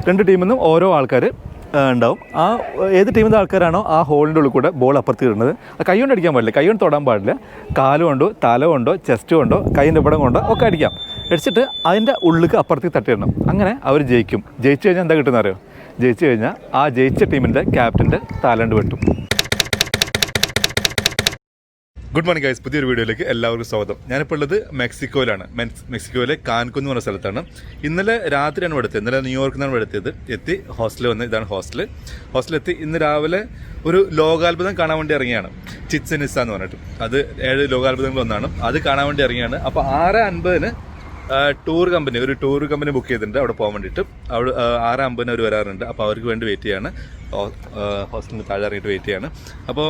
2 ടീമിൽ നിന്നും ഓരോ ആൾക്കാർ ഉണ്ടാവും. ആ ഏത് ടീമിൻ്റെ ആൾക്കാരാണോ ആ ഹോളിൻ്റെ ഉള്ളിൽ കൂടെ ബോൾ അപ്പുറത്ത് ഇടുന്നത്, കൈ കൊണ്ട് അടിക്കാൻ പാടില്ല, കൈ കൊണ്ട് തൊടാൻ പാടില്ല. കാല് കൊണ്ടോ തല കൊണ്ടോ ചെസ്റ്റ് കൊണ്ടോ കൈൻ്റെ ഇവിടം കൊണ്ടോ ഒക്കെ അടിക്കാം. അടിച്ചിട്ട് അതിൻ്റെ ഉള്ളിലേക്ക് അപ്പുറത്തേക്ക് തട്ടിയിടണം. അങ്ങനെ അവർ ജയിക്കും. ജയിച്ചു കഴിഞ്ഞാൽ എന്താ കിട്ടുന്ന അറിയോ? ജയിച്ചു കഴിഞ്ഞാൽ ആ ജയിച്ച ടീമിൻ്റെ ക്യാപ്റ്റൻ്റെ താലണ്ട് വെട്ടും. ഗുഡ് മോർണിംഗ് ഗൈസ്, പുതിയൊരു വീഡിയോയിലേക്ക് എല്ലാവർക്കും സ്വാഗതം. ഞാനിപ്പോൾ ഉള്ളത് മെക്സിക്കോയിലാണ്. മെക്സിക്കോയിലെ കാൻകുൻ എന്ന് പറഞ്ഞ സ്ഥലത്താണ്. ഇന്നലെ രാത്രിയാണ് ഇവിടെ എത്തിയത്. ഇന്നലെ ന്യൂയോർക്കിൽ നിന്നാണ് ഇവിടെ എത്തി ഹോസ്റ്റലിൽ വന്ന്. ഇതാണ് ഹോസ്റ്റലെത്തി. ഇന്ന് രാവിലെ ഒരു ലോകാത്ഭുതം കാണാൻ വേണ്ടി ഇറങ്ങിയാണ്. ചിച്ചൻ ഇറ്റ്സ എന്ന് പറഞ്ഞിട്ട്. അത് 7 ലോകാത്ഭുതങ്ങളിൽ ഒന്നാണ്. അത് കാണാൻ വേണ്ടി ഇറങ്ങിയാണ്. അപ്പോൾ 6:50 ഒരു ടൂർ കമ്പനി ബുക്ക് ചെയ്തിട്ടുണ്ട് അവിടെ പോകാൻ വേണ്ടിയിട്ട്. അവിടെ 6:50 അവർ വരാറുണ്ട്. അപ്പോൾ അവർക്ക് വേണ്ടി വെയിറ്റ് ചെയ്യാണ്. ഹോസ്റ്റലിന് താഴെ ഇറങ്ങിയിട്ട് വെയിറ്റ് ചെയ്യാണ്. അപ്പോൾ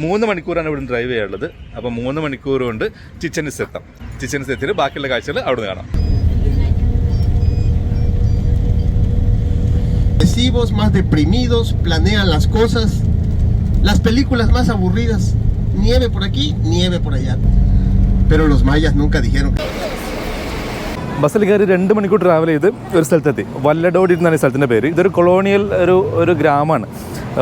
3 മണിക്കൂറാണ് ഇവിടെ ഡ്രൈവ് ചെയ്യാനുള്ളത്. അപ്പോൾ 3 മണിക്കൂർ കൊണ്ട് ചിച്ചൻ ഇറ്റ്സ എത്താം. ചിച്ചൻ ഇറ്റ്സ എത്തിയിട്ട് ബാക്കിയുള്ള കാഴ്ചകൾ അവിടെ നിന്ന് കാണാം. Depresivos, más deprimidos, planean las cosas, las películas más aburridas, nieve por aquí, nieve por allá. Pero los mayas nunca dijeron que... ബസ്സിൽ കയറി 2 മണിക്കൂർ ട്രാവൽ ചെയ്ത് ഒരു സ്ഥലത്തെത്തി. വല്ലഡോഡി എന്നാണ് ഈ സ്ഥലത്തിൻ്റെ പേര്. ഇതൊരു കൊളോണിയൽ ഒരു ഗ്രാമമാണ്.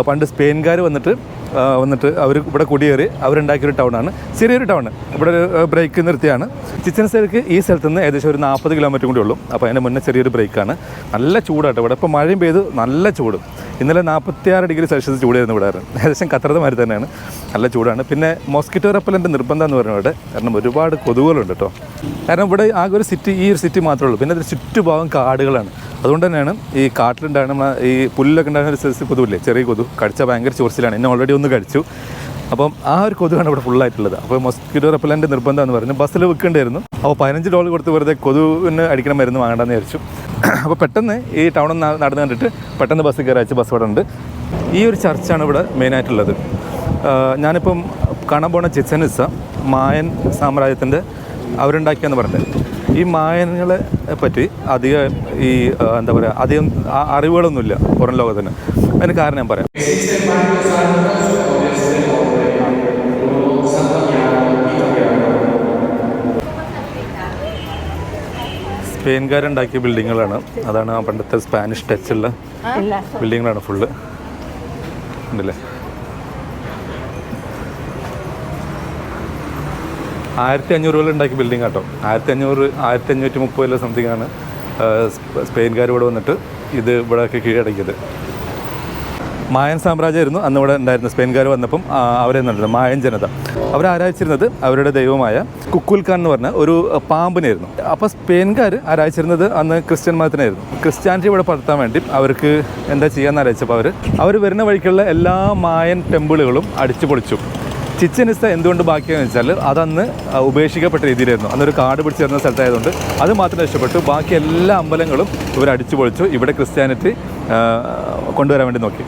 പണ്ട് സ്പെയിൻകാർ വന്നിട്ട് അവർ ഇവിടെ കുടിയേറി അവരുണ്ടാക്കിയൊരു ടൗണാണ്. ചെറിയൊരു ടൗൺ. ഇവിടെ ഒരു ബ്രേക്ക് നിർത്തിയാണ്. ചിച്ചൻ ഇറ്റ്സയിലേക്ക് ഈ സ്ഥലത്ത് നിന്ന് ഏകദേശം ഒരു 40 കിലോമീറ്റർ കൂടി ഉള്ളൂ. അപ്പോൾ അതിൻ്റെ മുന്നേ ചെറിയൊരു ബ്രേക്കാണ്. നല്ല ചൂടാട്ടോ ഇവിടെ. ഇപ്പോൾ മഴയും പെയ്ത് നല്ല ചൂട്. ഇന്നലെ 46 ഡിഗ്രി സെൽഷ്യസ് ചൂടായിരുന്നു ഇവിടെ. ഏകദേശം ഖത്തറിൻ്റെ മാതിരി തന്നെയാണ്. നല്ല ചൂടാണ്. പിന്നെ മോസ്കിറ്റോ റെപ്പലൻ്റ് നിർബന്ധം എന്ന് പറഞ്ഞാൽ ഇവിടെ കാരണം ഒരുപാട് കൊതുകുകളുണ്ട് കേട്ടോ. കാരണം ഇവിടെ ആകെ ഒരു സിറ്റി മാത്രമേ ഉള്ളൂ. പിന്നെ ഇതിന് ചുറ്റുഭാഗം കാടുകളാണ്. അതുകൊണ്ട് തന്നെയാണ് ഈ കാട്ടിലുണ്ടാകുന്ന ഈ പുല്ലൊക്കെ ഉണ്ടാകുന്ന ഒരു സൈസ് കൊതുവില്ലേ, ചെറിയ കൊതു. കടിച്ചാൽ ഭയങ്കര ചൊറിച്ചിലാണ്. എന്നെ ഓൾറെഡി ഒന്ന് കടിച്ചു. അപ്പം ആ ഒരു കൊതുകാണ് ഇവിടെ ഫുള്ളായിട്ടുള്ളത്. അപ്പോൾ മോസ്കിറ്റോ റെപ്പലൻ്റ് നിർബന്ധം എന്ന് പറഞ്ഞു ബസ്സിൽ വെക്കേണ്ടായിരുന്നു. അപ്പോൾ $15 കൊടുത്ത് വെറുതെ കൊതുവിന് അടിക്കണ മരുന്ന് വാങ്ങണ്ടെന്ന് വിചാരിച്ചു. അപ്പോൾ പെട്ടെന്ന് ഈ ടൗണിൽ നടന്ന് കണ്ടിട്ട് പെട്ടെന്ന് ബസ് കയറി അയച്ച് ബസ് ഇവിടെ ഉണ്ട്. ഈ ഒരു ചർച്ചാണ് ഇവിടെ മെയിനായിട്ടുള്ളത്. ഞാനിപ്പം കാണാൻ പോകുന്ന ചിച്ചൻ ഇറ്റ്സ മായൻ സാമ്രാജ്യത്തിൻ്റെ അവരുണ്ടാക്കിയെന്ന് പറഞ്ഞത്. ഈ മായനുകളെ പറ്റി അധികം അധികം അറിവുകളൊന്നുമില്ല പുറം ലോകത്തിന്. അതിന് കാരണം ഞാൻ പറയാം. സ്പെയിൻകാരുണ്ടാക്കിയ ബിൽഡിങ്ങുകളാണ്. അതാണ് ആ പണ്ടത്തെ സ്പാനിഷ് ടച്ചുള്ള ബിൽഡിങ്ങുകളാണ് ഫുള്ള്. ഉണ്ടല്ലേ 1500 ഉണ്ടാക്കിയ ബിൽഡിംഗ് കേട്ടോ. 1530 സംതിങ് ആണ് സ്പെയിൻകാർ ഇവിടെ വന്നിട്ട് ഇത് ഇവിടെയൊക്കെ കീഴടക്കിയത്. മായൻ സാമ്രാജ്യമായിരുന്നു അന്ന് ഇവിടെ ഉണ്ടായിരുന്നത്. സ്പെയിൻകാർ വന്നപ്പം അവരെ നിന്നിരുന്നത് മായൻ ജനത. അവരാരാധിച്ചിരുന്നത് അവരുടെ ദൈവമായ കുക്കുൽഖാൻ എന്ന് പറഞ്ഞ ഒരു പാമ്പിനായിരുന്നു. അപ്പോൾ സ്പെയിൻകാർ ആരാധിച്ചിരുന്നത് അന്ന് ക്രിസ്ത്യൻ മതത്തിനായിരുന്നു. ക്രിസ്ത്യാനിറ്റി ഇവിടെ പടർത്താൻ വേണ്ടി അവർക്ക് എന്താ ചെയ്യാമെന്ന് ആലോചിച്ചപ്പോൾ അവർ വരുന്ന വഴിക്കുള്ള എല്ലാ മായൻ ടെമ്പിളുകളും അടിച്ചു പൊളിച്ചു. ചിച്ചൻ ഇറ്റ്സ എന്തുകൊണ്ട് ബാക്കിയാണെന്ന് വെച്ചാൽ അതന്ന് ഉപേക്ഷിക്കപ്പെട്ട രീതിയിലായിരുന്നു. അന്നൊരു കാട് പിടിച്ചിരുന്ന സ്ഥലത്തായതുകൊണ്ട് അത് മാത്രം രക്ഷപ്പെട്ടു. ബാക്കി എല്ലാ അമ്പലങ്ങളും ഇവർ അടിച്ചു പൊളിച്ചു. ഇവിടെ ക്രിസ്ത്യാനിറ്റി കൊണ്ടുവരാൻ വേണ്ടി നോക്കി.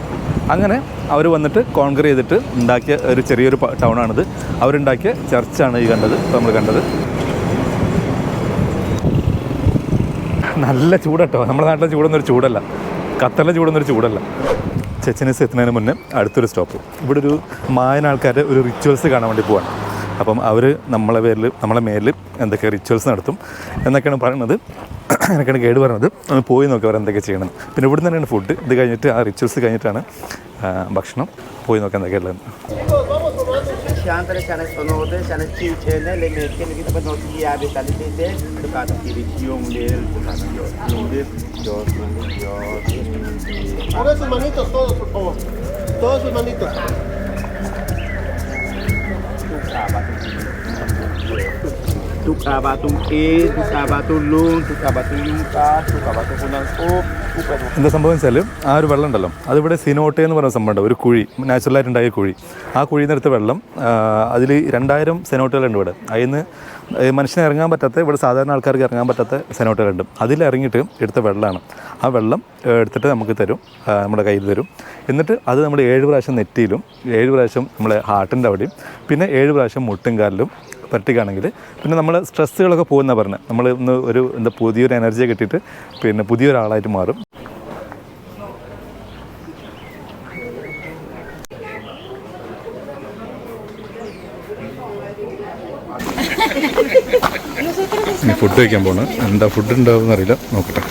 അങ്ങനെ അവർ വന്നിട്ട് കോൺക്വർ ചെയ്തിട്ട് ഉണ്ടാക്കിയ ഒരു ചെറിയൊരു ടൗണാണിത്. അവരുണ്ടാക്കിയ ചർച്ചാണ് ഈ കണ്ടത്. ഇപ്പോൾ നമ്മൾ കണ്ടത് നല്ല ചൂടട്ടോ. നമ്മുടെ നാട്ടിലെ ചൂടൊന്നും ഒരു ചൂടല്ല. ഖത്തറിലെ ചൂടൊന്നും ഒരു ചൂടല്ല. ചിച്ചൻ ഇറ്റ്സ എത്തുന്നതിന് മുന്നേ അടുത്തൊരു സ്റ്റോപ്പ്. ഇവിടെ ഒരു മായൻ ആൾക്കാരുടെ ഒരു റിച്വൽസ് കാണാൻ വേണ്ടി പോവാണ്. അപ്പം അവർ നമ്മളെ മേലിൽ എന്തൊക്കെ റിച്വൽസ് നടത്തും എന്നൊക്കെയാണ് പറയുന്നത്. എനിക്കാണ് ഗൈഡ് പറഞ്ഞത് ഒന്ന് പോയി നോക്കി അവർ എന്തൊക്കെ ചെയ്യണം. പിന്നെ ഇവിടെ നിന്ന് തന്നെയാണ് ഫുഡ്. ഇത് കഴിഞ്ഞിട്ട് ആ റിച്വൽസ് കഴിഞ്ഞിട്ടാണ് ഭക്ഷണം. പോയി നോക്കാൻ എന്തൊക്കെയുള്ളത്. എന്താ സംഭവം വെച്ചാൽ ആ ഒരു വെള്ളം ഉണ്ടല്ലോ, അതിവിടെ സിനോട്ടെ എന്ന് പറയുന്ന സംഭവമുണ്ട്. ഒരു കുഴി, നാച്ചുറലായിട്ടുണ്ടായ കുഴി. ആ കുഴിയിൽ നിന്നെടുത്ത വെള്ളം, അതിൽ 2000 സെനോട്ടുകളുണ്ട് ഇവിടെ. അതിന് മനുഷ്യന് ഇറങ്ങാൻ പറ്റാത്ത, ഇവിടെ സാധാരണ ആൾക്കാർക്ക് ഇറങ്ങാൻ പറ്റാത്ത സെനോട്ടുകളുണ്ട്. അതിലിറങ്ങിയിട്ട് എടുത്ത വെള്ളമാണ്. ആ വെള്ളം എടുത്തിട്ട് നമുക്ക് തരും, നമ്മുടെ കയ്യിൽ തരും. എന്നിട്ട് അത് നമ്മൾ 7 പ്രാവശ്യം നെറ്റിയിലും 7 പ്രാവശ്യം നമ്മളെ ഹാർട്ടിൻ്റെ അവിടെയും പിന്നെ 7 പ്രാവശ്യം മുട്ടുംകാലിലും പറ്റുകയാണെങ്കിൽ പിന്നെ നമ്മൾ സ്ട്രെസ്സുകളൊക്കെ പോകുന്ന പറഞ്ഞ് നമ്മൾ ഒന്ന് പുതിയൊരു എനർജിയെ കിട്ടിയിട്ട് പിന്നെ പുതിയൊരാളായിട്ട് മാറും. ഇനി ഫുഡ് കഴിക്കാൻ പോകണം. എന്താ ഫുഡ് ഉണ്ടാവുമെന്ന് അറിയില്ല, നോക്കട്ടെ.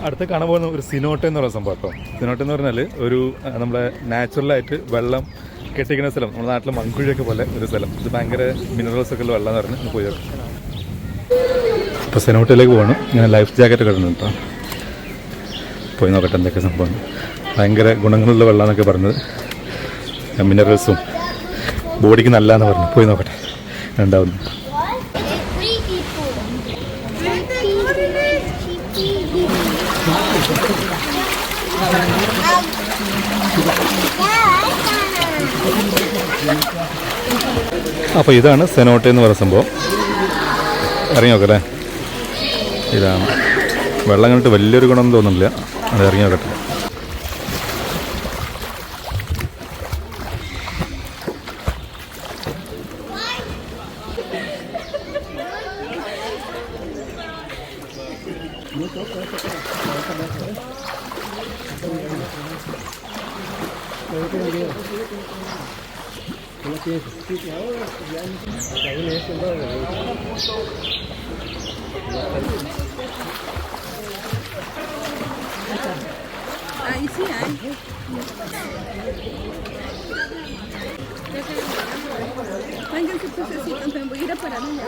അടുത്ത് കാണാൻ പോകുന്ന ഒരു സിനോട്ട എന്ന് പറയുന്ന സംഭവം കേട്ടോ. സിനോട്ട എന്ന് പറഞ്ഞാൽ ഒരു നമ്മുടെ നാച്ചുറലായിട്ട് വെള്ളം കെട്ടിക്കുന്ന സ്ഥലം, നമ്മുടെ നാട്ടിലെ മൺകുഴിയൊക്കെ പോലെ ഒരു സ്ഥലം. ഇത് ഭയങ്കര മിനറൽസ് ഒക്കെ ഉള്ള വെള്ളം എന്ന് പറഞ്ഞ് പോയി. അപ്പോൾ സിനോട്ടയിലേക്ക് പോകണം. ഞാൻ ലൈഫ് ജാക്കറ്റ് കിടന്നു കേട്ടോ. പോയി നോക്കട്ടെ എന്തൊക്കെ സംഭവം. ഭയങ്കര ഗുണങ്ങളുള്ള വെള്ളം എന്നൊക്കെ പറഞ്ഞത്, മിനറൽസും ബോഡിക്ക് നല്ലതെന്ന് പറഞ്ഞു. പോയി നോക്കട്ടെ ഉണ്ടാവുന്നു. അപ്പോൾ ഇതാണ് സെനോട്ട എന്ന് പറയുന്ന സംഭവം. ഇറങ്ങി നോക്കല്ലേ. ഇതാണ് വെള്ളം കണ്ടിട്ട് വലിയൊരു ഗുണം തോന്നുന്നില്ല. അത് ഇറങ്ങി നോക്കട്ടെ. Ahí sí hay. Vengan sus pececitos, me voy a ir a parar allá.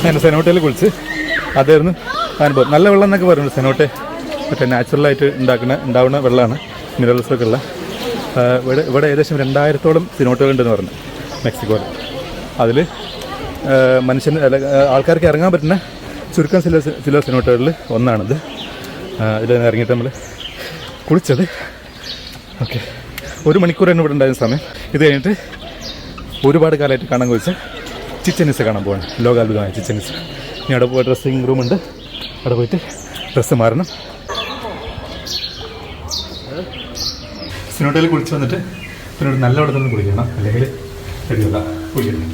ഞാൻ സെനോട്ടയിൽ കുളിച്ച് അതായിരുന്നു അനുഭവം. നല്ല വെള്ളം എന്നൊക്കെ പറയുന്നത് സെനോട്ടെ മറ്റേ നാച്ചുറലായിട്ട് ഉണ്ടാവുന്ന വെള്ളമാണ്, മിനറൽസൊക്കെ ഉള്ള. ഇവിടെ ഏകദേശം 2000-ഓളം സിനോട്ടുകളുണ്ടെന്ന് പറഞ്ഞു മെക്സിക്കോയിൽ. അതിൽ ആൾക്കാർക്ക് ഇറങ്ങാൻ പറ്റുന്ന ചുരുക്കം ചില സിനോട്ടുകളിൽ ഒന്നാണിത്. ഇതിൽ ഇറങ്ങിയിട്ട് നമ്മൾ കുളിച്ചത്. ഓക്കെ, 1 മണിക്കൂറാണ് ഇവിടെ ഉണ്ടായിരുന്ന സമയം. ഇത് കഴിഞ്ഞിട്ട് ഒരുപാട് കാലമായിട്ട് കാണാൻ കുറിച്ച് ചിച്ചൻ ഇസ കാണാൻ പോവാണ്. ലോകാത്ഭുതമായ ചിച്ചൻ ഇസ. ഇനി അവിടെ പോയി ഡ്രസ്സിങ് റൂമുണ്ട്, അവിടെ പോയിട്ട് ഡ്രസ്സ് മാറണം. സിനോട്ടയിൽ കുളിച്ച് വന്നിട്ട് പിന്നെ നല്ല വെള്ളത്തിൽ കുളിക്കണം, അല്ലെങ്കിൽ ശരിയല്ല കുളിക്കണം.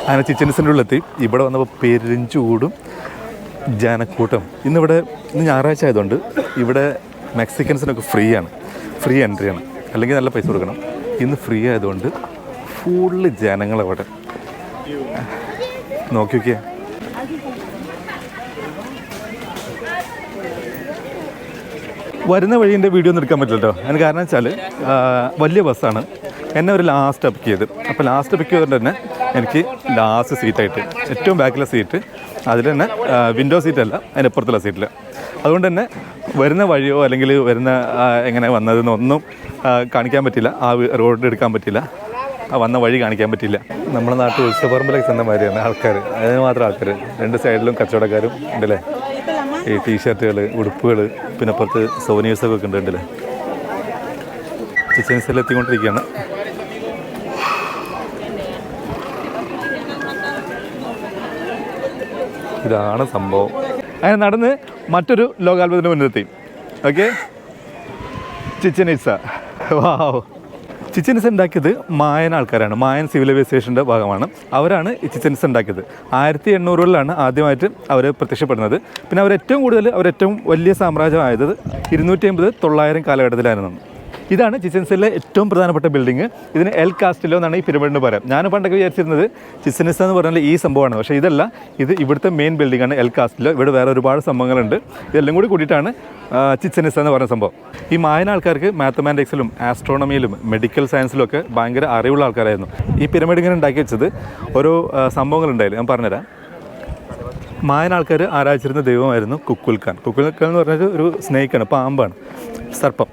അങ്ങനെ ചിച്ചൻ ഇസിൻ്റെ ഉള്ളിലെത്തി. ഇവിടെ വന്നപ്പോൾ പെരുംചൂടും ജനക്കൂട്ടം. ഇന്ന് ഞായറാഴ്ച ആയതുകൊണ്ട് ഇവിടെ മെക്സിക്കൻസിനൊക്കെ ഫ്രീ എൻട്രിയാണ്, അല്ലെങ്കിൽ നല്ല പൈസ കൊടുക്കണം. ഇന്ന് ഫ്രീ ആയതുകൊണ്ട് ഫുള്ള് ജനങ്ങളവിടെ നോക്കി നോക്കിയാൽ. വരുന്ന വഴീൻ്റെ വീഡിയോ ഒന്നും എടുക്കാൻ പറ്റില്ല കേട്ടോ. അതിന് കാരണം വെച്ചാൽ വലിയ ബസ്സാണ്. എന്നെ ഒരു ലാസ്റ്റ് പിക്ക് ചെയ്ത്. അപ്പോൾ ലാസ്റ്റ് പിക്ക് ചെയ്തുകൊണ്ട് തന്നെ എനിക്ക് ലാസ്റ്റ് സീറ്റായിട്ട് ഏറ്റവും ബാക്കിലെ സീറ്റ്, അതിൽ തന്നെ വിൻഡോ സീറ്റല്ല, അതിനപ്പുറത്തുള്ള സീറ്റിൽ. അതുകൊണ്ട് തന്നെ വരുന്ന വഴിയോ അല്ലെങ്കിൽ വരുന്ന എങ്ങനെ വന്നതെന്നൊന്നും കാണിക്കാൻ പറ്റില്ല. ആ റോഡ് എടുക്കാൻ പറ്റില്ല, വന്ന വഴി കാണിക്കാൻ പറ്റില്ല. നമ്മുടെ നാട്ടിൽ ഉത്സവപ്പറമ്പിലൊക്കെ ചെന്ന മാതിരിയാണ് ആൾക്കാർ. അതിന് മാത്രം ആൾക്കാർ 2 സൈഡിലും കച്ചവടക്കാരും ഉണ്ടല്ലേ. ഈ ടീഷർട്ടുകൾ, ഉടുപ്പുകൾ, പിന്നെ പുറത്ത് സോവനീഴ്സൊക്കെ ഉണ്ടല്ലേ. ചിച്ചൻ ഇസയിൽ എത്തിക്കൊണ്ടിരിക്കുകയാണ്. ഇതാണ് സംഭവം. അങ്ങനെ നടന്ന് മറ്റൊരു ലോകാത്ഭുതത്തിന് മുന്നിലെത്തി. Okay, Chichen Itza. Wow. Chichen Itza ഉണ്ടാക്കിയത് മായൻ ആൾക്കാരാണ്. മായൻ സിവിലൈസേഷൻ്റെ ഭാഗമാണ്. അവരാണ് ഈ ചിച്ചൻ ഇസ ഉണ്ടാക്കിയത്. 1800-കളിലാണ് ആദ്യമായിട്ട് അവർ പ്രത്യക്ഷപ്പെടുന്നത്. പിന്നെ അവരേറ്റവും വലിയ സാമ്രാജ്യമായത് 250-900 കാലഘട്ടത്തിലായിരുന്നു. ഇതാണ് ചിച്ചൻ ഇസയിലെ ഏറ്റവും പ്രധാനപ്പെട്ട ബിൽഡിങ്. ഇതിന് എൽ കാസ്റ്റിലോ എന്നാണ് ഈ പിരമിഡിന് പറയാം. ഞാൻ പണ്ടൊക്കെ വിചാരിച്ചിരുന്നത് ചിച്ചൻ ഇസ എന്ന് പറഞ്ഞാൽ ഈ സംഭവമാണ്. പക്ഷേ ഇതല്ല, ഇത് ഇവിടുത്തെ മെയിൻ ബിൽഡിങ്ങാണ് എൽ കാസ്റ്റിലോ. ഇവിടെ വേറെ ഒരുപാട് സംഭവങ്ങളുണ്ട്. ഇതെല്ലാം കൂടിയിട്ടാണ് ചിച്ചൻ ഇസ എന്ന് പറയുന്ന സംഭവം. ഈ മായൻ ആൾക്കാർക്ക് മാത്തമാറ്റിക്സിലും ആസ്ട്രോണമിയിലും മെഡിക്കൽ സയൻസിലും ഒക്കെ ഭയങ്കര അറിവുള്ള ആൾക്കാരായിരുന്നു. ഈ പിരമിഡ് ഇങ്ങനെ ഉണ്ടാക്കി വെച്ചത് ഓരോ സംഭവങ്ങളുണ്ടായില്ല, ഞാൻ പറഞ്ഞുതരാം. മായൻ ആൾക്കാർ ആരാധിച്ചിരുന്ന ദൈവമായിരുന്നു കുക്കുൽഖാൻ. കുക്കുൽഖാൻ എന്ന് പറഞ്ഞാൽ ഒരു സ്നേക്കാണ്, പാമ്പാണ്, സർപ്പം.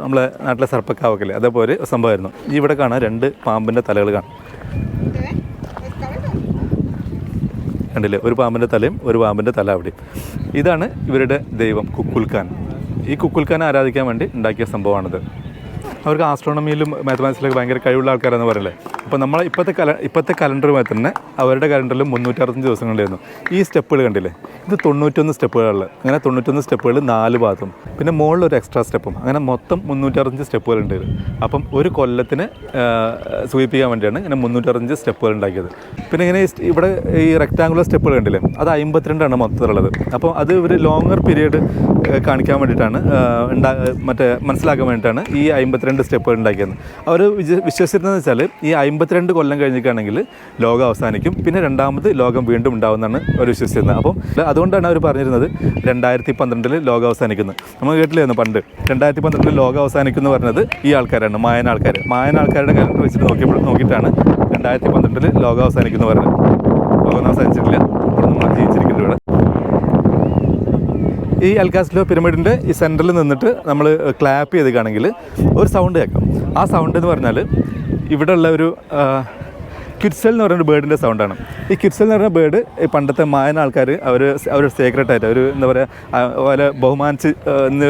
നമ്മളെ നാട്ടിലെ സർപ്പക്കാവൊക്കെ ഇല്ലേ, അതേപോലെ സംഭവമായിരുന്നു. ഇവിടെ കാണാൻ 2 പാമ്പിൻ്റെ തലകൾ കാണാം, കണ്ടില്ലേ? ഒരു പാമ്പിൻ്റെ തലയും ഒരു പാമ്പിൻ്റെ തല അവിടെ. ഇതാണ് ഇവരുടെ ദൈവം കുക്കുൽഖാൻ. ഈ കുക്കുൽഖാനെ ആരാധിക്കാൻ വേണ്ടി ഉണ്ടാക്കിയ സംഭവമാണിത്. അവർക്ക് ആസ്ട്രോണമിയിലും മാത്തമാറ്റിക്സിലൊക്കെ ഭയങ്കര കഴിവുള്ള ആൾക്കാരെന്ന് പറയല്ലേ. അപ്പോൾ നമ്മൾ ഇപ്പോഴത്തെ കലണ്ടറുമായി തന്നെ അവരുടെ കലണ്ടറിൽ 365 ദിവസങ്ങളുണ്ടായിരുന്നു. ഈ സ്റ്റെപ്പുകൾ കണ്ടില്ലേ, ഇത് 91 സ്റ്റെപ്പുകളുള്ള, അങ്ങനെ 91 സ്റ്റെപ്പുകൾ 4 ഭാഗത്തും പിന്നെ മുകളിലൊരു എക്സ്ട്രാ സ്റ്റെപ്പും, അങ്ങനെ മൊത്തം 365 സ്റ്റെപ്പുകളുണ്ട്. അപ്പം ഒരു കൊല്ലത്തിന് സൂചിപ്പിക്കാൻ വേണ്ടിയാണ് ഇങ്ങനെ 365 സ്റ്റെപ്പുകൾ ഉണ്ടാക്കിയത്. പിന്നെ ഇങ്ങനെ ഇവിടെ ഈ റെക്റ്റാങ്കുലർ സ്റ്റെപ്പുകൾ കണ്ടില്ലേ, അത് 52 മൊത്തത്തിലുള്ളത്. അപ്പോൾ അത് ഒരു ലോങ്ങർ പീരീഡ് കാണിക്കാൻ വേണ്ടിയിട്ടാണ് മനസ്സിലാക്കാൻ വേണ്ടിയിട്ടാണ് ഈ 52 സ്റ്റെപ്പുകൾ ഉണ്ടാക്കിയത്. അവർ വിശ്വസിച്ചിരുന്നത് വെച്ചാൽ ഈ 52 കൊല്ലം കഴിഞ്ഞിട്ടാണെങ്കിൽ ലോകം അവസാനിക്കും, പിന്നെ രണ്ടാമത് ലോകം വീണ്ടും ഉണ്ടാവുമെന്നാണ് അവർ വിശ്വസിച്ചിരുന്നത്. അപ്പം അതുകൊണ്ടാണ് അവർ പറഞ്ഞിരുന്നത് 2012 ലോകം അവസാനിക്കുന്നത്. നമ്മൾ കേട്ടില്ലായിരുന്നു പണ്ട് 2012 ലോകം അവസാനിക്കും എന്ന് പറഞ്ഞത് ഈ ആൾക്കാരാണ്, മായൻ ആൾക്കാരുടെ കലണ്ടർ വെച്ചിട്ട് നോക്കിയിട്ടാണ് 2012 ലോകം അവസാനിക്കുന്നു പറഞ്ഞത്. ലോകം അവസാനിച്ചിട്ടില്ല, നമ്മൾ ജീവിച്ചിരിക്കുന്നത് ഇവിടെ. ഈ അൽകാസ്ലോ പിരമിഡിൻ്റെ ഈ സെൻറ്ററിൽ നിന്നിട്ട് നമ്മൾ ക്ലാപ്പ് ചെയ്തിട്ടാണെങ്കിൽ ഒരു സൗണ്ട് കേൾക്കാം. ആ സൗണ്ട് എന്ന് പറഞ്ഞാൽ ഇവിടെയുള്ള ഒരു കിറ്റ്സൽ എന്ന് പറയുന്ന ബേർഡിൻ്റെ സൗണ്ടാണ്. ഈ കിറ്റ്സൽ എന്ന് പറയുന്ന ബേർഡ് ഈ പണ്ടത്തെ മായൻ ആൾക്കാർ അവർ സീക്രട്ടായിട്ട് ഒരു എന്താ പറയുക പോലെ ബഹുമാനിച്ച്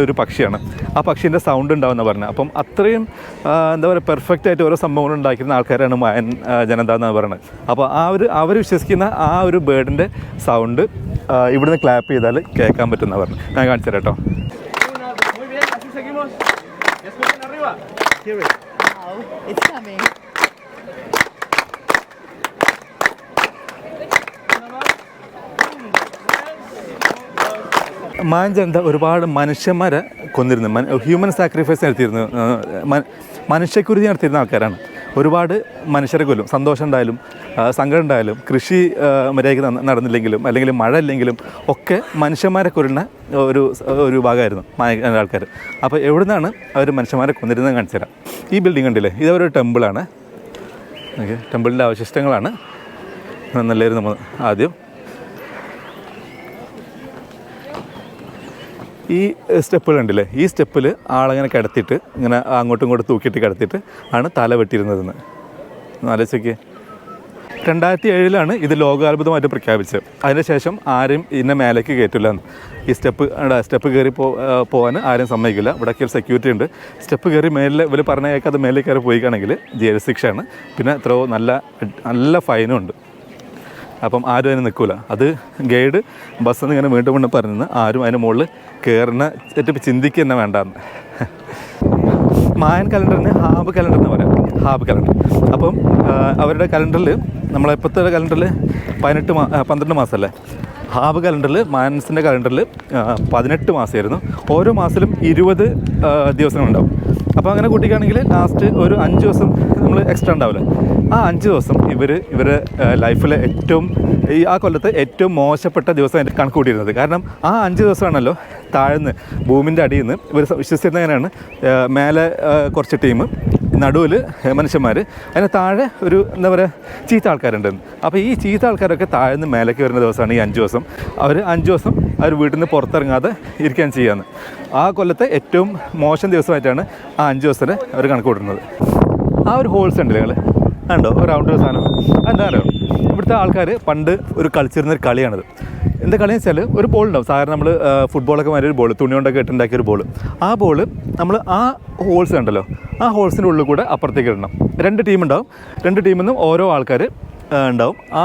ഒരു പക്ഷിയാണ്. ആ പക്ഷീൻ്റെ സൗണ്ട് ഉണ്ടാവുമെന്ന് പറഞ്ഞത്. അപ്പം അത്രയും എന്താ പറയുക പെർഫെക്റ്റായിട്ട് ഓരോ സംഭവങ്ങൾ ഉണ്ടാക്കിയിരുന്ന ആൾക്കാരാണ് മായൻ ജനത എന്നാണ് പറയുന്നത്. അപ്പോൾ അവർ വിശ്വസിക്കുന്ന ആ ഒരു ബേർഡിൻ്റെ സൗണ്ട് ഇവിടുന്ന് ക്ലാപ്പ് ചെയ്താൽ കേൾക്കാൻ പറ്റുമെന്നാണ് പറഞ്ഞത്. ഞാൻ കാണിച്ചു തരാം കേട്ടോ. മായൻ ജനത ഒരുപാട് മനുഷ്യന്മാരെ കൊന്നിരുന്നു, ഹ്യൂമൻ സാക്രിഫൈസ് നടത്തിയിരുന്നു, മനുഷ്യക്കുരുതി നടത്തിയിരുന്ന ആൾക്കാരാണ്. ഒരുപാട് മനുഷ്യരെ കൊല്ലും. സന്തോഷം ഉണ്ടായാലും സങ്കടം ഉണ്ടായാലും കൃഷി മര്യാദയ്ക്ക് നടന്നില്ലെങ്കിലും അല്ലെങ്കിൽ മഴ ഇല്ലെങ്കിലും ഒക്കെ മനുഷ്യന്മാരെ കൊല്ലുന്ന ഒരു ഭാഗമായിരുന്നു മായൻ ആൾക്കാർ. അപ്പോൾ എവിടെ നിന്നാണ് അവർ മനുഷ്യന്മാരെ കൊന്നിരുന്നത് കാണിച്ചു തരാം. ഈ ബിൽഡിംഗ് കണ്ടില്ലേ, ഇതൊരു ടെമ്പിളാണ്. ഓക്കെ, ടെമ്പിളിൻ്റെ അവശിഷ്ടങ്ങളാണ് നല്ലായിരുന്നു. നമ്മൾ ആദ്യം ഈ സ്റ്റെപ്പുകൾ ഉണ്ടല്ലേ, ഈ സ്റ്റെപ്പിൽ ആളങ്ങനെ കിടത്തിയിട്ട് ഇങ്ങനെ അങ്ങോട്ടും ഇങ്ങോട്ടും തൂക്കിയിട്ട് കിടത്തിയിട്ട് ആണ് തല വെട്ടിയിരുന്നതെന്ന് ആലോചിക്ക്. 2007 ഇത് ലോകാത്ഭുതമായിട്ട് പ്രഖ്യാപിച്ചത്. അതിനുശേഷം ആരും ഇതിൻ്റെ മേലേക്ക് കയറ്റില്ലെന്ന്. ഈ സ്റ്റെപ്പ് കയറി പോകാൻ ആരും സമ്മതിക്കില്ല. ഇവിടെയൊക്കെ ഒരു സെക്യൂരിറ്റി ഉണ്ട്. സ്റ്റെപ്പ് കയറി മേലിൽ ഇവർ പറഞ്ഞ കേൾക്കാതെ മേലിൽ കയറി പോയിക്കാണെങ്കിൽ ജയിൽ ശിക്ഷയാണ്, പിന്നെ എത്രയോ നല്ല ഫൈനും ഉണ്ട്. അപ്പം ആരും അതിന് നിൽക്കില്ല. അത് ഗൈഡ് ബസ്സിൽ നിന്ന് ഇങ്ങനെ വീണ്ടും വീണ്ടും പറഞ്ഞ് ആരും അതിന് മുകളിൽ കയറുന്ന ചിന്തിക്കുക തന്നെ വേണ്ടാന്ന്. മായൻ കലണ്ടറിന് ഹാബ് കലണ്ടർ എന്ന് പറയാം, ഹാബ് കലണ്ടർ. അപ്പം അവരുടെ കലണ്ടറിൽ നമ്മളിപ്പോഴത്തെ കലണ്ടറിൽ 12 മാസമല്ലേ, ഹാബ് കലണ്ടറിൽ മായൻസിൻ്റെ കലണ്ടറിൽ 18 മാസമായിരുന്നു. ഓരോ മാസത്തിലും 20 ദിവസങ്ങളുണ്ടാവും. അപ്പോൾ അങ്ങനെ കൂട്ടിക്കുകയാണെങ്കിൽ ലാസ്റ്റ് ഒരു 5 ദിവസം നമ്മൾ എക്സ്ട്രാ ഉണ്ടാവില്ല. ആ 5 ദിവസം ഇവരുടെ ലൈഫിലെ ആ കൊല്ലത്തെ ഏറ്റവും മോശപ്പെട്ട ദിവസമായിട്ട് കണക്ക് കൂട്ടിയിരുന്നത്. കാരണം ആ 5 ദിവസമാണല്ലോ താഴ്ന്ന് ഭൂമിൻ്റെ അടിയിൽ നിന്ന് ഇവർ വിശ്വസിച്ചിരുന്നത് എങ്ങനെയാണ്, മേലെ കുറച്ച് ടീം, നടുവിൽ മനുഷ്യന്മാർ, അതിന് താഴെ ഒരു എന്താ പറയുക ചീത്ത ആൾക്കാരുണ്ടെന്ന്. അപ്പോൾ ഈ ചീത്ത ആൾക്കാരൊക്കെ താഴ്ന്ന് മേലേക്ക് വരുന്ന ദിവസമാണ് ഈ 5 ദിവസം. അവർ 5 ദിവസം അവർ വീട്ടിൽ നിന്ന് പുറത്തിറങ്ങാതെ ഇരിക്കാൻ ചെയ്യാമെന്ന്. ആ കൊല്ലത്തെ ഏറ്റവും മോശം ദിവസമായിട്ടാണ് ആ 5 ദിവസത്തിന് അവർ കണക്ക് കൂട്ടുന്നത്. ആ ഒരു ഹോൾസ് ഉണ്ടല്ലേ നിങ്ങൾ ഉണ്ടോ, ഒരു റൗണ്ട് ഒരു സാധനം എന്താ അറിയോ, ഇവിടുത്തെ ആൾക്കാർ പണ്ട് കളിച്ചിരുന്നൊരു കളിയാണിത്. എന്താ കളിയെന്ന് വെച്ചാൽ ഒരു ബോൾ ഉണ്ടാവും. സാധാരണ നമ്മൾ ഫുട്ബോളൊക്കെ മാതിരി ഒരു ബോൾ, തുണി കൊണ്ടൊക്കെ ഇട്ടുണ്ടാക്കിയൊരു ബോൾ. ആ ബോൾ നമ്മൾ ആ ഹോൾസ് ഉണ്ടല്ലോ, ആ ഹോൾസിൻ്റെ ഉള്ളിൽ കൂടെ അപ്പുറത്തേക്ക് ഇടണം. 2 ടീം ഉണ്ടാവും. 2 ടീമിൽ നിന്നും ഓരോ ആൾക്കാർ ഉണ്ടാവും. ആ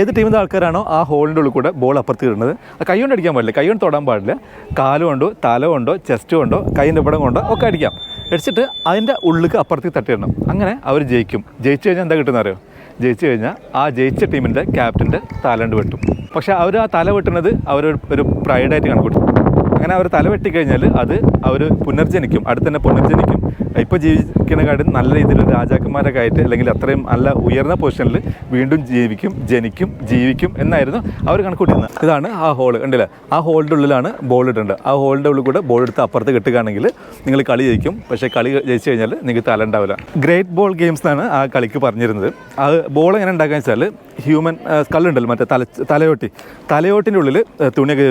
ഏത് ടീമിൻ്റെ ആൾക്കാരാണോ ആ ഹോളിൻ്റെ ഉള്ളിൽ കൂടെ ബോൾ അപ്പുറത്ത് ഇടുന്നത്, കൈ കൊണ്ട് അടിക്കാൻ പാടില്ല, കൈ കൊണ്ട് തൊടാൻ പാടില്ല. കാല് കൊണ്ടോ തല കൊണ്ടോ ചെസ്റ്റ് കൊണ്ടോ കൈൻ്റെ ഇവിടം കൊണ്ടോ ഒക്കെ അടിക്കാം. അടിച്ചിട്ട് അതിൻ്റെ ഉള്ളിലേക്ക് അപ്പുറത്തേക്ക് തട്ടിയിടണം. അങ്ങനെ അവർ ജയിക്കും. ജയിച്ചു കഴിഞ്ഞാൽ എന്താ കിട്ടുന്ന അറിയോ, ജയിച്ചു കഴിഞ്ഞാൽ ആ ജയിച്ച ടീമിൻ്റെ ക്യാപ്റ്റൻ്റെ തലണ്ട് വെട്ടും. പക്ഷേ അവർ ആ തല വെട്ടുന്നത് ഒരു പ്രൈഡായിട്ട് കണക്കൂട്ടും. അങ്ങനെ അവർ തല വെട്ടിക്കഴിഞ്ഞാൽ അത് അവർ പുനർജനിക്കും, അടുത്ത് തന്നെ പുനർജനിക്കും. ഇപ്പോൾ ജീവിക്കുന്നതിനെക്കാട്ടും നല്ല രീതിയിൽ രാജാക്കന്മാരൊക്കെ ആയിട്ട് അല്ലെങ്കിൽ അത്രയും നല്ല ഉയർന്ന പൊസിഷനിൽ വീണ്ടും ജീവിക്കും എന്നായിരുന്നു അവർ കണക്കൂട്ടിയിരുന്നത്. ഇതാണ് ആ ഹോൾ, കണ്ടില്ല? ആ ഹോളിൻ്റെ ഉള്ളിലാണ് ബോൾ ഇടേണ്ടത്. ആ ഹോളിൻ്റെ ഉള്ളിൽ കൂടെ ബോൾ എടുത്ത് അപ്പുറത്ത് കെട്ടുകയാണെങ്കിൽ നിങ്ങൾ കളി ജയിക്കും. പക്ഷേ കളി ജയിച്ചു കഴിഞ്ഞാൽ നിങ്ങൾക്ക് തല ഉണ്ടാവില്ല. ഗ്രേറ്റ് ബോൾ ഗെയിംസ് എന്നാണ് ആ കളിക്ക് പറഞ്ഞിരുന്നത്. ആ ബോൾ എങ്ങനെ ഉണ്ടാക്കുക വെച്ചാൽ ഹ്യൂമൻ സ്കള്ളുണ്ടല്ലോ, മറ്റേ തലയോട്ടിൻ്റെ ഉള്ളിൽ തുണിയൊക്കെ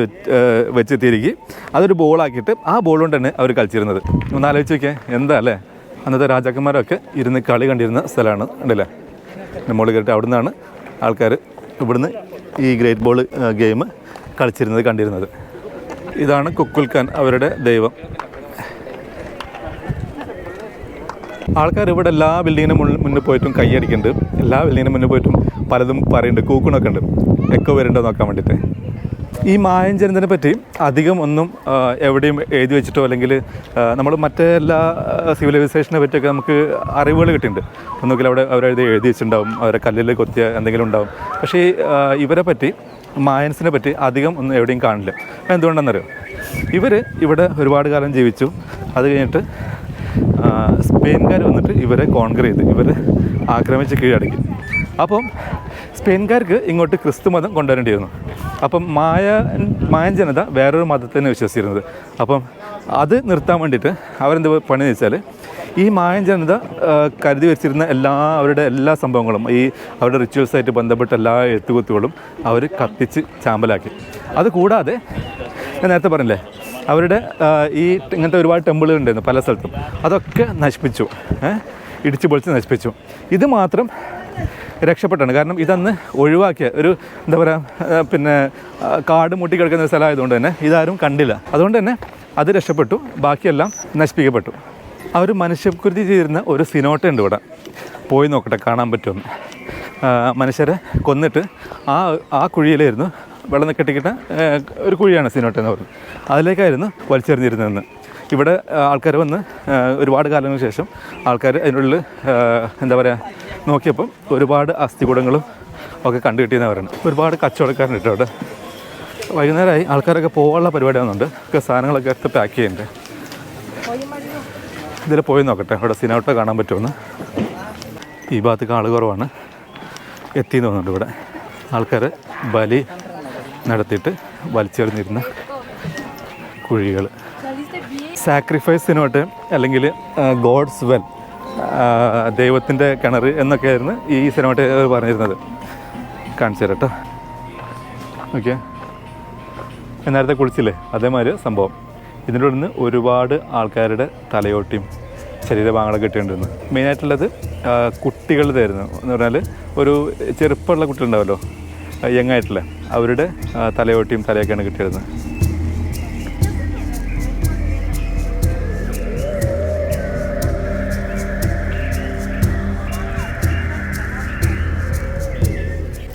വെച്ച് തിരികെ അതൊരു ബോളാക്കിയിട്ട് ആ ബോൾ കൊണ്ട് തന്നെ അവർ കളിച്ചിരുന്നത്. ഒന്ന് ആലോചിച്ച് നോക്കിയാൽ എന്താ അല്ലേ, അന്നത്തെ രാജാക്കന്മാരൊക്കെ ഇരുന്ന് കളി കണ്ടിരുന്ന സ്ഥലമാണ് ഉണ്ടല്ലേ. മുകളിൽ കയറിയിട്ട് അവിടെ നിന്നാണ് ആൾക്കാർ ഇവിടുന്ന് ഈ ഗ്രേറ്റ് ബോൾ ഗെയിം കളിച്ചിരുന്നത് കണ്ടിരുന്നത്. ഇതാണ് കുക്കുൽഖാൻ, അവരുടെ ദൈവം. ആൾക്കാർ ഇവിടെ എല്ലാ ബിൽഡിങ്ങിനും മുന്നിൽ പോയിട്ടും കൈയടിക്കുന്നുണ്ട്, എല്ലാ ബിൽഡിങ്ങിനും മുന്നിൽ പോയിട്ടും പലതും പറയുന്നുണ്ട്, കൂക്കണൊക്കെ ഉണ്ട്, എക്കോ വരുന്നുണ്ടോ നോക്കാൻ വേണ്ടിയിട്ട്. ഈ മായൻ ജനതനെ പറ്റി അധികം ഒന്നും എവിടെയും എഴുതി വെച്ചിട്ടോ അല്ലെങ്കിൽ നമ്മൾ മറ്റെല്ലാ സിവിലൈസേഷനെ പറ്റിയൊക്കെ നമുക്ക് അറിവുകൾ കിട്ടിയിട്ടുണ്ട്. ഒന്നുകിൽ അവിടെ അവരെഴുതി വെച്ചിട്ടുണ്ടാവും, അവരെ കല്ലിൽ കൊത്തിയ എന്തെങ്കിലും ഉണ്ടാവും. പക്ഷേ ഇവരെ പറ്റി, മായൻസിനെ പറ്റി അധികം ഒന്നും എവിടെയും കാണില്ല. എന്തുകൊണ്ടെന്നറിയോ? ഇവർ ഇവിടെ ഒരുപാട് കാലം ജീവിച്ചു. അത് കഴിഞ്ഞിട്ട് സ്പെയിൻകാർ വന്നിട്ട് ഇവരെ കോൺകർ ചെയ്ത് ഇവരെ ആക്രമിച്ച് കീഴടക്കി. അപ്പം സ്പെയിൻകാർക്ക് ഇങ്ങോട്ട് ക്രിസ്തു മതം കൊണ്ടുവരേണ്ടിയിരുന്നു. അപ്പം മായൻ ജനത വേറൊരു മതത്തിനെ വിശ്വസിച്ചിരുന്നത്. അപ്പം അത് നിർത്താൻ വേണ്ടിയിട്ട് അവരെന്ത് പണിയെന്ന് വെച്ചാൽ ഈ മായൻ ജനത കരുതി വെച്ചിരുന്ന അവരുടെ എല്ലാ സംഭവങ്ങളും, ഈ അവരുടെ റിച്വൽസായിട്ട് ബന്ധപ്പെട്ട എല്ലാ എഴുത്തുകുത്തുകളും അവർ കത്തിച്ച് ചാമ്പലാക്കി. അതുകൂടാതെ ഞാൻ നേരത്തെ പറഞ്ഞില്ലേ, അവരുടെ ഈ ഇങ്ങനത്തെ ഒരുപാട് ടെമ്പിളുകൾ ഉണ്ടായിരുന്നു പല സ്ഥലത്തും, അതൊക്കെ നശിപ്പിച്ചു, ഇടിച്ചു പൊളിച്ച് നശിപ്പിച്ചു. ഇത് മാത്രം രക്ഷപ്പെട്ടാണ്. കാരണം ഇതന്ന് ഒഴിവാക്കിയ ഒരു എന്താ പറയുക, പിന്നെ കാട് മുട്ടി കിടക്കുന്ന ഒരു സ്ഥലമായതുകൊണ്ട് തന്നെ ഇതാരും കണ്ടില്ല. അതുകൊണ്ട് തന്നെ അത് രക്ഷപ്പെട്ടു, ബാക്കിയെല്ലാം നശിപ്പിക്കപ്പെട്ടു. അവർ മനുഷ്യക്കുരുതി ചെയ്തിരുന്ന ഒരു സിനോട്ട ഉണ്ട് ഇവിടെ, പോയി നോക്കട്ടെ, കാണാൻ പറ്റുമെന്ന്. മനുഷ്യരെ കൊന്നിട്ട് ആ കുഴിയിലായിരുന്നു വെള്ളം കെട്ടിക്കിട്ട ഒരു കുഴിയാണ് സിനോട്ട എന്ന് പറയുന്നത്. അതിലേക്കായിരുന്നു വലിച്ചെറിഞ്ഞിരുന്നതെന്ന്. ഇവിടെ ആൾക്കാർ വന്ന് ഒരുപാട് കാലങ്ങൾക്ക് ശേഷം ആൾക്കാർ അതിനുള്ളിൽ എന്താ പറയുക നോക്കിയപ്പം ഒരുപാട് അസ്ഥികൂടങ്ങളും ഒക്കെ കണ്ടു കിട്ടിയെന്ന് പറയുന്നത്. ഒരുപാട് കച്ചവടക്കാരുണ്ട് അവിടെ. വൈകുന്നേരമായി ആൾക്കാരൊക്കെ പോകാനുള്ള പരിപാടി വന്നുണ്ട്. ഒക്കെ സാധനങ്ങളൊക്കെ എടുത്ത് പാക്ക് ചെയ്യുന്നുണ്ട്. ഇതിൽ പോയി നോക്കട്ടെ അവിടെ സിനോട്ട കാണാൻ പറ്റുമെന്ന്. ഈ ഭാഗത്തേക്ക് ആൾ കുറവാണ്, എത്തിയെന്ന് തോന്നുന്നുണ്ട്. ഇവിടെ ആൾക്കാർ ബലി നടത്തിയിട്ട് വലിച്ചെറിഞ്ഞിരുന്ന കുഴികൾ, സാക്രിഫൈസ് സിനോട്ട് അല്ലെങ്കിൽ ഗോഡ്സ് വെൽ, ദൈവത്തിൻ്റെ കിണർ എന്നൊക്കെയായിരുന്നു ഈ സിനോട്ട് പറഞ്ഞിരുന്നത്. കാണിച്ചു തരാം കേട്ടോ. ഓക്കെ, നേരത്തെ കുളിച്ചില്ലേ, അതേമാതിരി സംഭവം. ഇതിൻ്റെ ഉള്ളിൽ നിന്ന് ഒരുപാട് ആൾക്കാരുടെ തലയോട്ടിയും ശരീരഭാഗങ്ങളൊക്കെ കിട്ടിയിട്ടുണ്ടെന്ന്. മെയിനായിട്ടുള്ളത് കുട്ടികളുടേതായിരുന്നു. എന്ന് പറഞ്ഞാൽ ഒരു ചെറുപ്പമുള്ള കുട്ടികളുണ്ടാവുമല്ലോ, യങ്ങായിട്ടുള്ള, അവരുടെ തലയോട്ടിയും തലയൊക്കെയാണ് കിട്ടിയിരുന്നത്.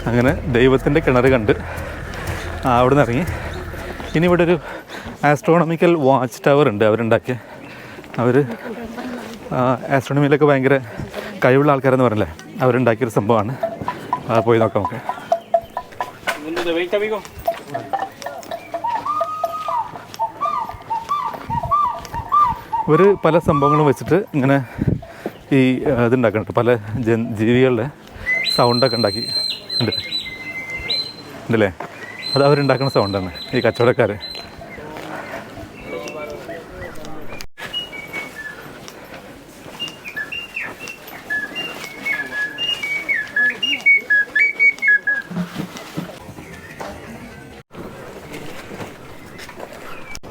അങ്ങനെ ദൈവത്തിൻ്റെ കിണർ കണ്ട് അവിടെ നിന്ന് ഇറങ്ങി. ഇനി ഇവിടെ ഒരു ആസ്ട്രോണമിക്കൽ വാച്ച് ടവർ ഉണ്ട് അവരുണ്ടാക്കിയ. അവർ ആസ്ട്രോണമിയിലൊക്കെ ഭയങ്കര കഴിവുള്ള ആൾക്കാരെന്ന് പറഞ്ഞല്ലേ, അവരുണ്ടാക്കിയൊരു സംഭവമാണ്. പോയി നോക്കാം നമുക്ക്. ഇവർ പല സംഭവങ്ങളും വെച്ചിട്ട് ഇങ്ങനെ ഈ ഇതുണ്ടാക്കുന്നുണ്ട്, പല ജീവികളുടെ സൗണ്ടൊക്കെ ഉണ്ടാക്കി ഉണ്ടല്ലേ. അത് അവരുണ്ടാക്കുന്ന സൗണ്ടാണ് ഈ കച്ചവടക്കാർ.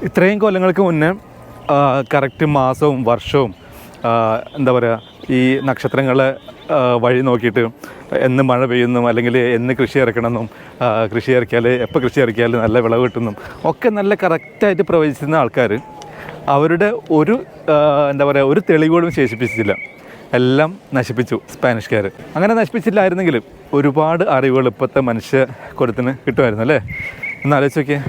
ഇത്രയും കൊല്ലങ്ങൾക്ക് മുന്നേ കറക്റ്റ് മാസവും വർഷവും എന്താ പറയുക, ഈ നക്ഷത്രങ്ങളെ വഴി നോക്കിയിട്ട് എന്ന് മഴ പെയ്യുന്നു അല്ലെങ്കിൽ എന്ന് കൃഷി ഇറക്കണമെന്നും കൃഷി ഇറക്കിയാൽ എപ്പോൾ കൃഷി ഇറക്കിയാൽ നല്ല വിളവ് കിട്ടുന്നും ഒക്കെ നല്ല കറക്റ്റായിട്ട് പ്രവചിച്ചിരുന്ന ആൾക്കാർ അവരുടെ ഒരു എന്താ പറയുക ഒരു തെളിവുകളും ശേഷിപ്പിച്ചില്ല, എല്ലാം നശിപ്പിച്ചു സ്പാനിഷ്കാർ. അങ്ങനെ നശിപ്പിച്ചില്ലായിരുന്നെങ്കിൽ ഒരുപാട് അറിവുകൾ ഇപ്പോഴത്തെ മനുഷ്യ കുലത്തിന് കിട്ടുമായിരുന്നു അല്ലേ. ഒന്ന് ആലോചിച്ച് നോക്കിയേ.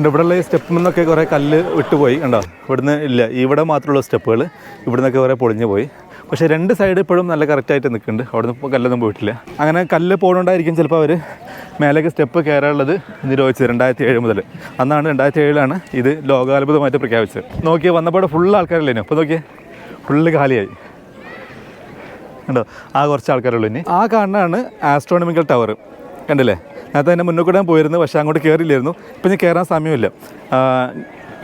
ഇവിടെയുള്ള ഈ സ്റ്റെപ്പിൽ നിന്നൊക്കെ കുറേ കല്ല് വിട്ടുപോയി, കണ്ടോ. ഇവിടുന്ന് ഇല്ല, ഇവിടെ മാത്രമുള്ള സ്റ്റെപ്പുകൾ ഇവിടെ നിന്നൊക്കെ കുറേ പൊളിഞ്ഞു പോയി. പക്ഷേ രണ്ട് സൈഡ് ഇപ്പോഴും നല്ല കറക്റ്റായിട്ട് നിൽക്കുന്നുണ്ട്. അവിടെ നിന്ന് കല്ലൊന്നും പോയിട്ടില്ല. അങ്ങനെ കല്ല് പോകുന്നുണ്ടായിരിക്കും ചിലപ്പോൾ അവർ മേലേക്ക് സ്റ്റെപ്പ് കയറാനുള്ളത് നിരോധിച്ചത് 2007 മുതൽ. അന്നാണ് 2007 ഇത് ലോകാത്ഭുതമായിട്ട് പ്രഖ്യാപിച്ചത്. നോക്കിയേ, വന്നപ്പോൾ ഫുൾ ആൾക്കാരല്ലേനു. അപ്പോൾ നോക്കിയേ, ഫുള്ള് കാലിയായി കണ്ടോ. കുറച്ച് ആൾക്കാരുള്ളൂ. ഇനി കാണുന്നതാണ് ആസ്ട്രോണമിക്കൽ ടവർ, കണ്ടില്ലേ. നേരത്തെ തന്നെ മുന്നോട്ട് കൂടെ പോയിരുന്നു, പക്ഷേ അങ്ങോട്ട് കയറിയില്ലായിരുന്നു. ഇപ്പം ഇനി കയറാൻ സമയമില്ല.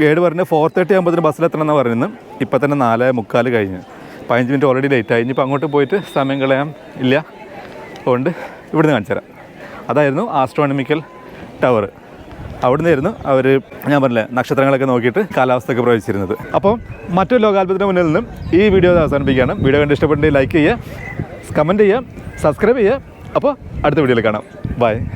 7 പറഞ്ഞ് 4:30 ആകുമ്പോഴത്തേന് ബസ്സിലെത്തണമെന്ന് പറയുന്നത്. ഇപ്പം തന്നെ 4:45 കഴിഞ്ഞ്, 15 മിനിറ്റ് ഓൾറെഡി ലേറ്റായി. ഇനിയിപ്പോൾ അങ്ങോട്ട് പോയിട്ട് സമയം കളയാൻ ഇല്ല. അതുകൊണ്ട് ഇവിടുന്ന് കാണിച്ചു തരാം. അതായിരുന്നു ആസ്ട്രോണമിക്കൽ ടവർ. അവിടെ നിന്നായിരുന്നു അവർ, ഞാൻ പറഞ്ഞില്ലേ, നക്ഷത്രങ്ങളൊക്കെ നോക്കിയിട്ട് കാലാവസ്ഥയൊക്കെ പ്രവചിച്ചിരുന്നത്. അപ്പോൾ മറ്റൊരു ലോകാത്ഭുതത്തിന് മുന്നിൽ നിന്നും ഈ വീഡിയോ അവസാനിപ്പിക്കുകയാണ്. വീഡിയോ കണ്ട് ഇഷ്ടപ്പെട്ടുണ്ടെങ്കിൽ ലൈക്ക് ചെയ്യുക, കമൻറ്റ് ചെയ്യുക, സബ്സ്ക്രൈബ് ചെയ്യുക. അപ്പോൾ അടുത്ത വീഡിയോയിൽ കാണാം. ബൈ.